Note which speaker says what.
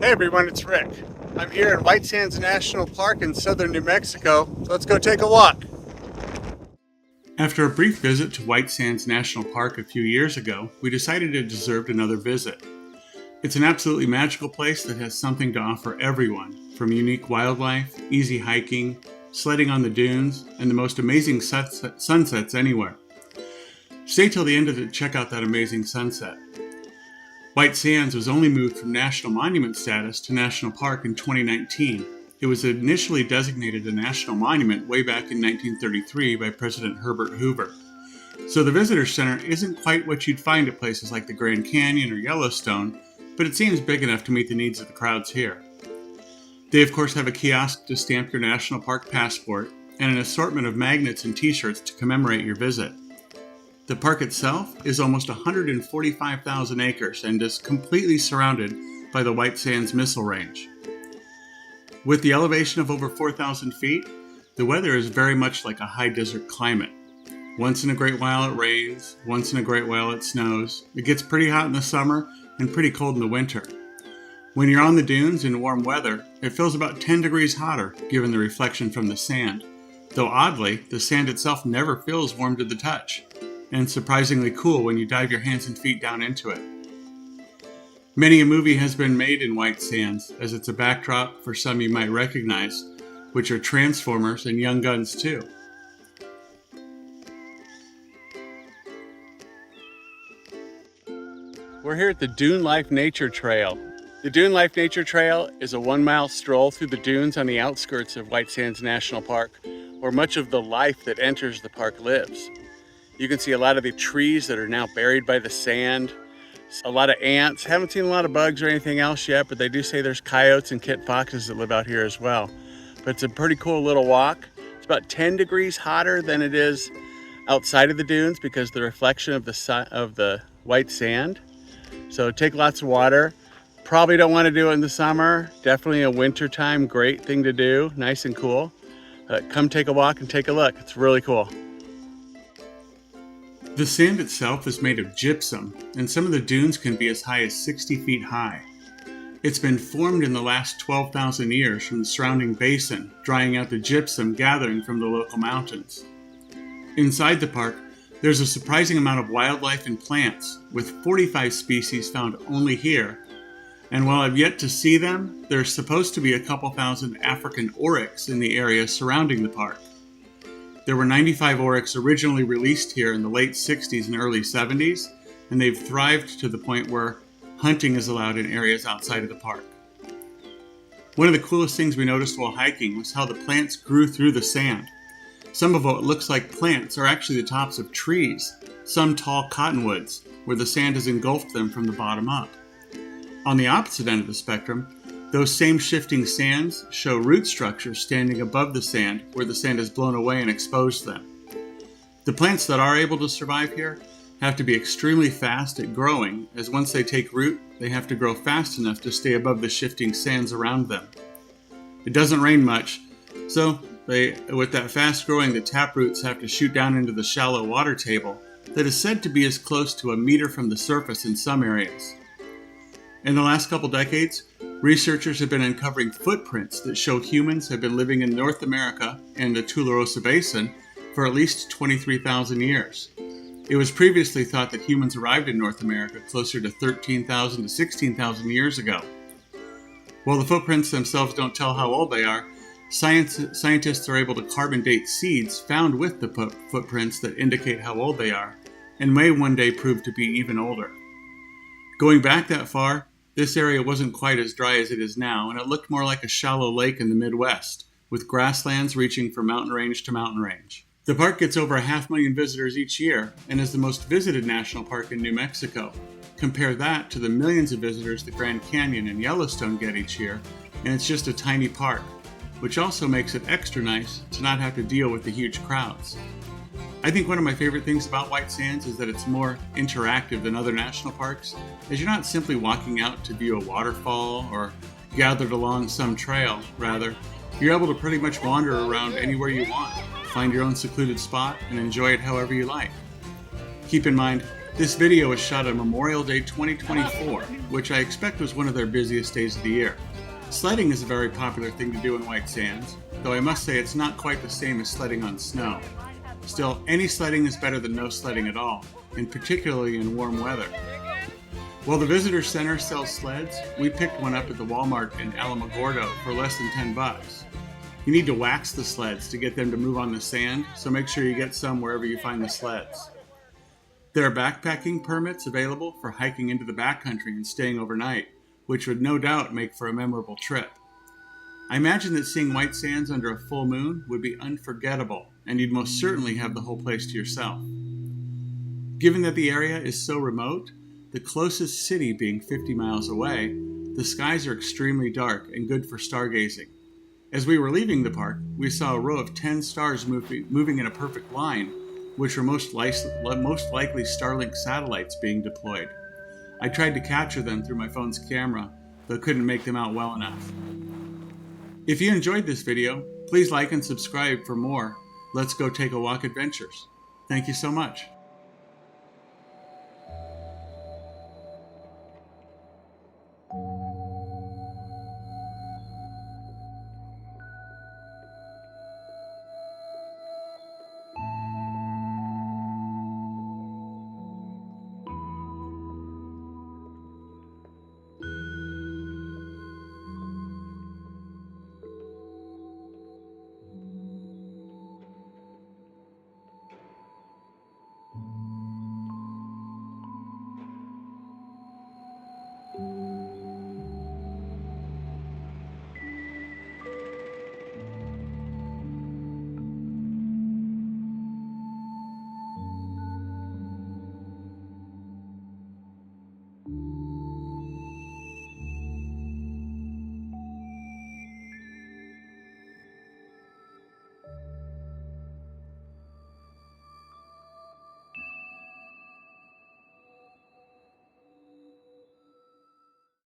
Speaker 1: Hey everyone, it's Rick. I'm here in White Sands National Park in southern New Mexico. So let's go take a walk. After a brief visit to White Sands National Park a few years ago, we decided it deserved another visit. It's an absolutely magical place that has something to offer everyone, from unique wildlife, easy hiking, sledding on the dunes, and the most amazing sunsets anywhere. Stay till the end to check out that amazing sunset. White Sands was only moved from National Monument status to National Park in 2019. It was initially designated a national monument way back in 1933 by President Herbert Hoover. So the visitor center isn't quite what you'd find at places like the Grand Canyon or Yellowstone, but it seems big enough to meet the needs of the crowds here. They of course have a kiosk to stamp your national park passport and an assortment of magnets and t-shirts to commemorate your visit. The park itself is almost 145,000 acres and is completely surrounded by the White Sands Missile Range. With the elevation of over 4,000 feet, the weather is very much like a high desert climate. Once in a great while it rains, once in a great while it snows. It gets pretty hot in the summer and pretty cold in the winter. When you're on the dunes in warm weather, it feels about 10 degrees hotter given the reflection from the sand, though oddly, the sand itself never feels warm to the touch, and surprisingly cool when you dive your hands and feet down into it. Many a movie has been made in White Sands, as it's a backdrop for some you might recognize, which are Transformers and Young Guns too. We're here at the Dune Life Nature Trail. The Dune Life Nature Trail is a 1-mile stroll through the dunes on the outskirts of White Sands National Park, where much of the life that enters the park lives. You can see a lot of the trees that are now buried by the sand, a lot of ants. Haven't seen a lot of bugs or anything else yet, but they do say there's coyotes and kit foxes that live out here as well. But it's a pretty cool little walk. It's about 10 degrees hotter than it is outside of the dunes because of the reflection of the sun, of the white sand. So take lots of water. Probably don't want to do it in the summer. Definitely a wintertime great thing to do, nice and cool. Come take a walk and take a look. It's really cool. The sand itself is made of gypsum, and some of the dunes can be as high as 60 feet high. It's been formed in the last 12,000 years from the surrounding basin, drying out the gypsum gathering from the local mountains. Inside the park, there's a surprising amount of wildlife and plants, with 45 species found only here. And while I've yet to see them, there's supposed to be a couple thousand African oryx in the area surrounding the park. There were 95 oryx originally released here in the late 60s and early 70s, and they've thrived to the point where hunting is allowed in areas outside of the park. One of the coolest things we noticed while hiking was how the plants grew through the sand. Some of what looks like plants are actually the tops of trees, some tall cottonwoods, where the sand has engulfed them from the bottom up. On the opposite end of the spectrum, those same shifting sands show root structures standing above the sand where the sand has blown away and exposed them. The plants that are able to survive here have to be extremely fast at growing, as once they take root, they have to grow fast enough to stay above the shifting sands around them. It doesn't rain much, so with that fast growing, the taproots have to shoot down into the shallow water table that is said to be as close to a meter from the surface in some areas. In the last couple decades, researchers have been uncovering footprints that show humans have been living in North America and the Tularosa Basin for at least 23,000 years. It was previously thought that humans arrived in North America closer to 13,000 to 16,000 years ago. While the footprints themselves don't tell how old they are, scientists are able to carbon date seeds found with the footprints that indicate how old they are, and may one day prove to be even older. Going back that far, this area wasn't quite as dry as it is now, and it looked more like a shallow lake in the Midwest, with grasslands reaching from mountain range to mountain range. The park gets over 500,000 visitors each year, and is the most visited national park in New Mexico. Compare that to the millions of visitors the Grand Canyon and Yellowstone get each year, and it's just a tiny park, which also makes it extra nice to not have to deal with the huge crowds. I think one of my favorite things about White Sands is that it's more interactive than other national parks, as you're not simply walking out to view a waterfall or gathered along some trail. Rather, you're able to pretty much wander around anywhere you want, find your own secluded spot, and enjoy it however you like. Keep in mind, This video was shot on Memorial Day 2024, which I expect was one of their busiest days of the year. Sledding is a very popular thing to do in White Sands, though I must say it's not quite the same as sledding on snow. Still, any sledding is better than no sledding at all, and particularly in warm weather. While the visitor center sells sleds, we picked one up at the Walmart in Alamogordo for less than $10. You need to wax the sleds to get them to move on the sand, so make sure you get some wherever you find the sleds. There are backpacking permits available for hiking into the backcountry and staying overnight, which would no doubt make for a memorable trip. I imagine that seeing White Sands under a full moon would be unforgettable, and you'd most certainly have the whole place to yourself. Given that the area is so remote, the closest city being 50 miles away, the skies are extremely dark and good for stargazing. As we were leaving the park, we saw a row of 10 stars moving in a perfect line, which were most likely Starlink satellites being deployed. I tried to capture them through my phone's camera, but couldn't make them out well enough. If you enjoyed this video, please like and subscribe for more Let's Go Take a Walk adventures. Thank you so much.